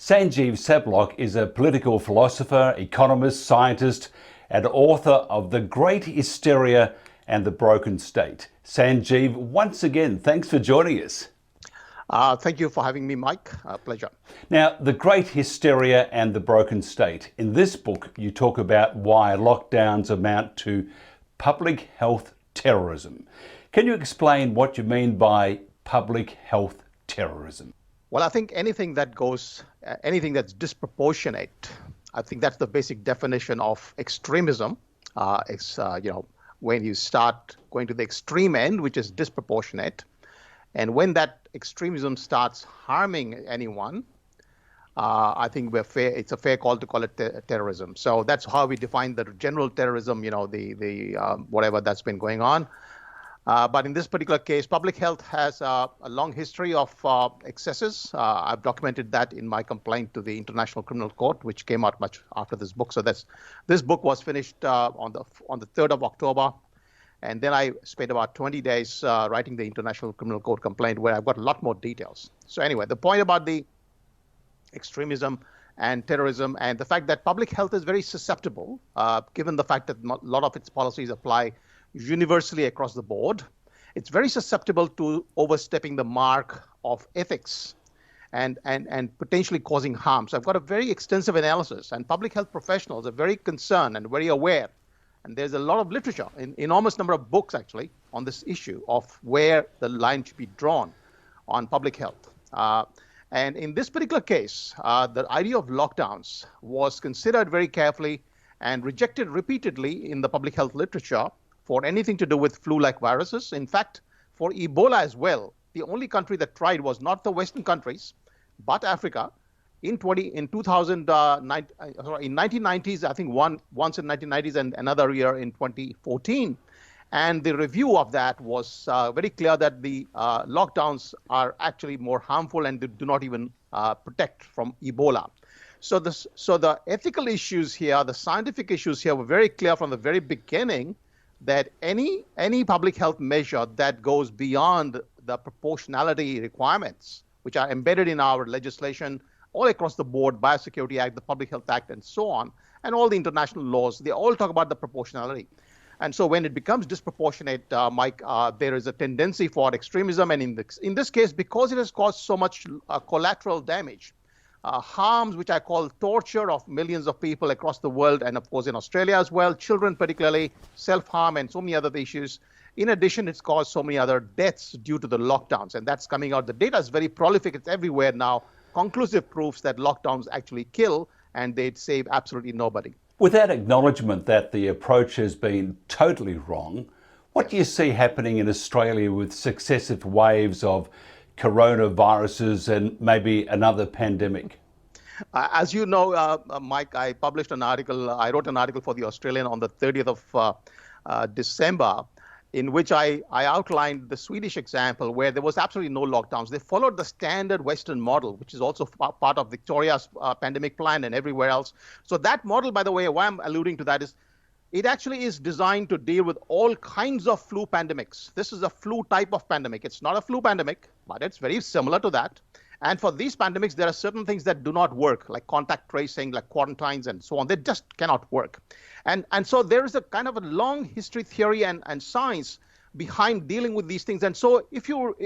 Sanjeev Sablock is a political philosopher, economist, scientist, and author of The Great Hysteria and the Broken State. Sanjeev, once again, thanks for joining us. Thank you for having me, Mike. Pleasure. Now, The Great Hysteria and the Broken State. In this book, you talk about why lockdowns amount to public health terrorism. Can you explain what you mean by public health terrorism? Well, I think anything that's disproportionate, I think that's the basic definition of extremism. When you start going to the extreme end, which is disproportionate, and when that extremism starts harming anyone, I think it's a fair call to call it terrorism. So that's how we define the general terrorism, whatever that's been going on. But in this particular case, public health has a long history of excesses. I've documented that in my complaint to the International Criminal Court, which came out much after this book. So this book was finished on the 3rd of October. And then I spent about 20 days writing the International Criminal Court complaint, where I've got a lot more details. So anyway, the point about the extremism and terrorism and the fact that public health is very susceptible, given the fact that a lot of its policies apply universally across the board. It's very susceptible to overstepping the mark of ethics and potentially causing harm. So I've got a very extensive analysis, and public health professionals are very concerned and very aware. And there's a lot of literature, an enormous number of books actually, on this issue of where the line should be drawn on public health. And in this particular case, the idea of lockdowns was considered very carefully and rejected repeatedly in the public health literature for anything to do with flu-like viruses. In fact, for Ebola as well, the only country that tried was not the Western countries, but Africa. In 1990s, I think once in 1990s and another year in 2014. And the review of that was very clear that the lockdowns are actually more harmful and they do not even protect from Ebola. So the ethical issues here, the scientific issues here were very clear from the very beginning, that any public health measure that goes beyond the proportionality requirements, which are embedded in our legislation all across the board, Biosecurity Act, the Public Health Act, and so on, and all the international laws, they all talk about the proportionality. And so when it becomes disproportionate, Mike, there is a tendency for extremism. And in this case, because it has caused so much collateral damage, harms which I call torture of millions of people across the world, and of course in Australia as well, children particularly, self-harm and so many other issues. In addition, it's caused so many other deaths due to the lockdowns, and that's coming out. The data is very prolific, it's everywhere now, conclusive proofs that lockdowns actually kill and they'd save absolutely nobody. With that acknowledgement that the approach has been totally wrong, what do you see happening in Australia with successive waves of coronaviruses and maybe another pandemic? As you know, Mike, I wrote an article for The Australian on the 30th of December, in which I outlined the Swedish example where there was absolutely no lockdowns. They followed the standard Western model, which is also part of Victoria's pandemic plan and everywhere else. So that model, by the way, why I'm alluding to that is, it actually is designed to deal with all kinds of flu pandemics. This is a flu type of pandemic. It's not a flu pandemic, but it's very similar to that. And for these pandemics, there are certain things that do not work, like contact tracing, like quarantines and so on. They just cannot work. And so there is a kind of a long history, theory and science behind dealing with these things. And so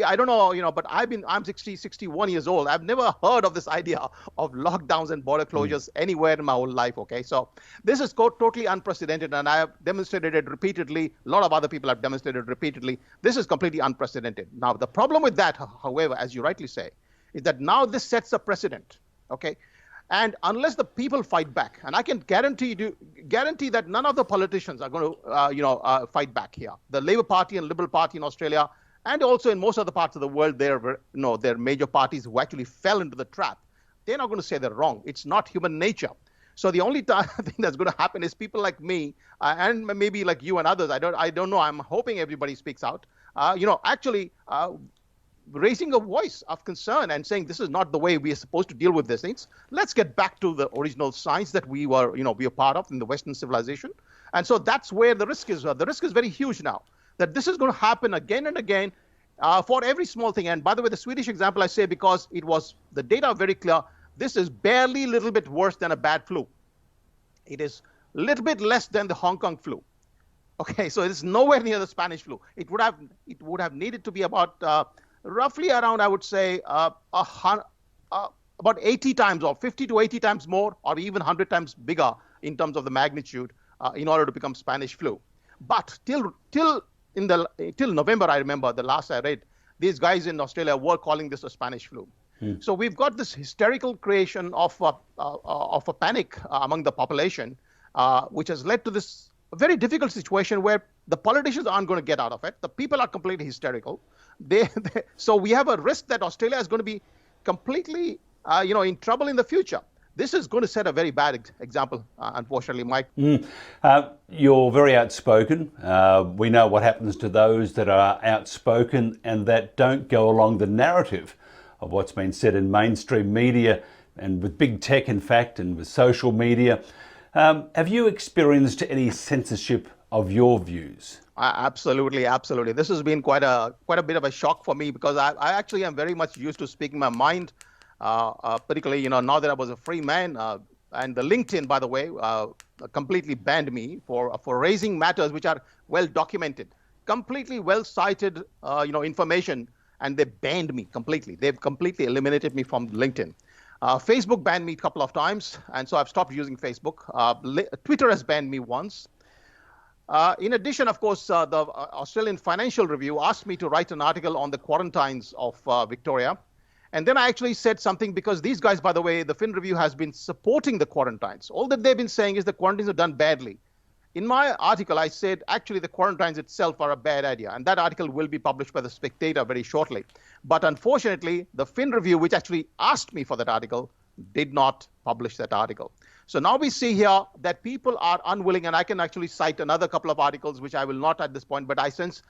I don't know, but I'm 61 years old. I've never heard of this idea of lockdowns and border closures anywhere in my whole life, okay? So this is totally unprecedented, and I have demonstrated it repeatedly. A lot of other people have demonstrated repeatedly. This is completely unprecedented. Now, the problem with that, however, as you rightly say, is that now this sets a precedent, okay? And unless the people fight back, and I can guarantee that none of the politicians are going to, fight back here. The Labour Party and Liberal Party in Australia, and also in most other parts of the world, they're major parties who actually fell into the trap. They're not going to say they're wrong. It's not human nature. So the only thing that's going to happen is people like me, and maybe like you and others. I don't know. I'm hoping everybody speaks out. Raising a voice of concern and saying this is not the way we are supposed to deal with these things. Let's get back to the original science that we are part of in the Western civilization. And so that's where the risk is. The risk is very huge now, that this is going to happen again and again for every small thing. And by the way, the Swedish example I say because the data are very clear. this is barely a little bit worse than a bad flu. It is a little bit less than the Hong Kong flu. Okay, so it's nowhere near the Spanish flu. It would have needed to be about roughly around, I would say, about 80 times or 50 to 80 times more, or even 100 times bigger in terms of the magnitude in order to become Spanish flu. But till November, I remember the last I read, these guys in Australia were calling this a Spanish flu. So we've got this hysterical creation of a panic among the population, which has led to this very difficult situation where the politicians aren't going to get out of it. The people are completely hysterical. So we have a risk that Australia is going to be completely, in trouble in the future. This is going to set a very bad example, unfortunately, Mike. You're very outspoken. We know what happens to those that are outspoken and that don't go along the narrative of what's been said in mainstream media and with big tech, in fact, and with social media. Have you experienced any censorship of your views? Absolutely. This has been quite a bit of a shock for me, because I actually am very much used to speaking my mind, particularly, now that I was a free man. And the LinkedIn, by the way, completely banned me for raising matters which are well documented, completely well cited, information, and they banned me completely. They've completely eliminated me from LinkedIn. Facebook banned me a couple of times, and so I've stopped using Facebook. Twitter has banned me once. In addition, of course, the Australian Financial Review asked me to write an article on the quarantines of Victoria. And then I actually said something, because these guys, by the way, the Fin Review has been supporting the quarantines. All that they've been saying is the quarantines are done badly. In my article, I said, actually, the quarantines itself are a bad idea. And that article will be published by The Spectator very shortly. But unfortunately, the Fin Review, which actually asked me for that article, did not publish that article. So now we see here that people are unwilling, and I can actually cite another couple of articles, which I will not at this point, but I sense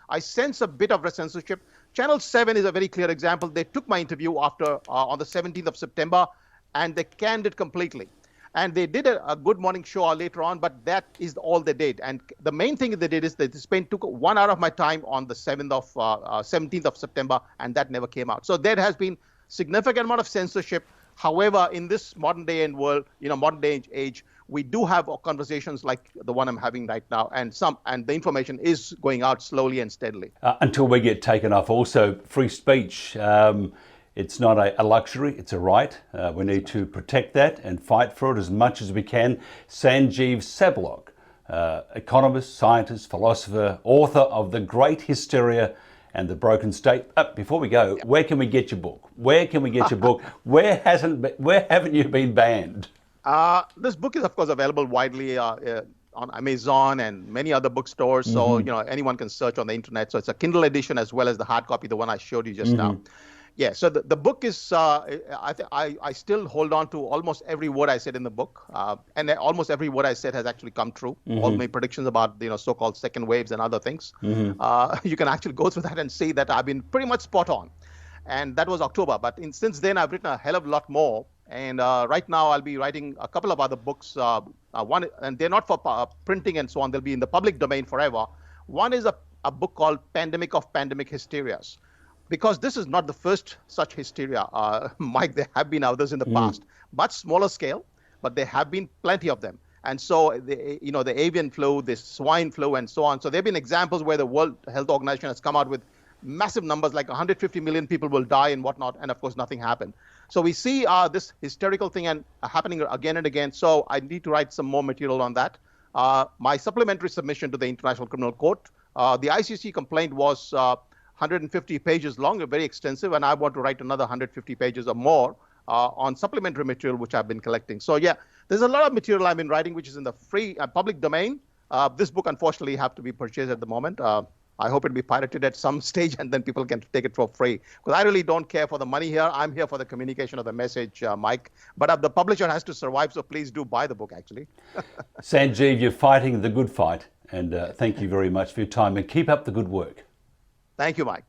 a bit of censorship. Channel 7 is a very clear example. They took my interview after on the 17th of September, and they canned it completely. And they did a Good Morning show later on, but that is all they did. And the main thing they did is they took 1 hour of my time on the 17th of September, and that never came out. So there has been significant amount of censorship. However, in this modern day and world, modern day age, we do have conversations like the one I'm having right now, and the information is going out slowly and steadily. Until we get taken off. Also, free speech. It's not a luxury, it's a right. We need to protect that and fight for it as much as we can. Sanjeev Sablock, economist, scientist, philosopher, author of The Great Hysteria and the Broken State. Before we go, where can we get your book? Where can we get your book? Where haven't you been banned? This book is, of course, available widely on Amazon and many other bookstores. So, anyone can search on the internet. So it's a Kindle edition as well as the hard copy, the one I showed you just now. Yeah, so the book is, I still hold on to almost every word I said in the book. And almost every word I said has actually come true. All my predictions about, so-called second waves and other things. You can actually go through that and see that I've been pretty much spot on. And that was October. But since then, I've written a hell of a lot more. And right now, I'll be writing a couple of other books. One, and they're not for printing and so on. They'll be in the public domain forever. One is a book called Pandemic of Pandemic Hysterias. Because this is not the first such hysteria, Mike. There have been others in the past, much smaller scale, but there have been plenty of them. And so, the avian flu, the swine flu, and so on. So there have been examples where the World Health Organization has come out with massive numbers, like 150 million people will die and whatnot, and of course, nothing happened. So we see this hysterical thing happening again and again. So I need to write some more material on that. My supplementary submission to the International Criminal Court, the ICC complaint was 150 pages long, very extensive, and I want to write another 150 pages or more on supplementary material, which I've been collecting. So yeah, there's a lot of material I've been writing, which is in the free public domain. This book, unfortunately, have to be purchased at the moment. I hope it'll be pirated at some stage, and then people can take it for free. Because I really don't care for the money here. I'm here for the communication of the message, Mike. But the publisher has to survive, so please do buy the book, actually. Sanjeev, you're fighting the good fight, and thank you very much for your time, and keep up the good work. Thank you, Mike.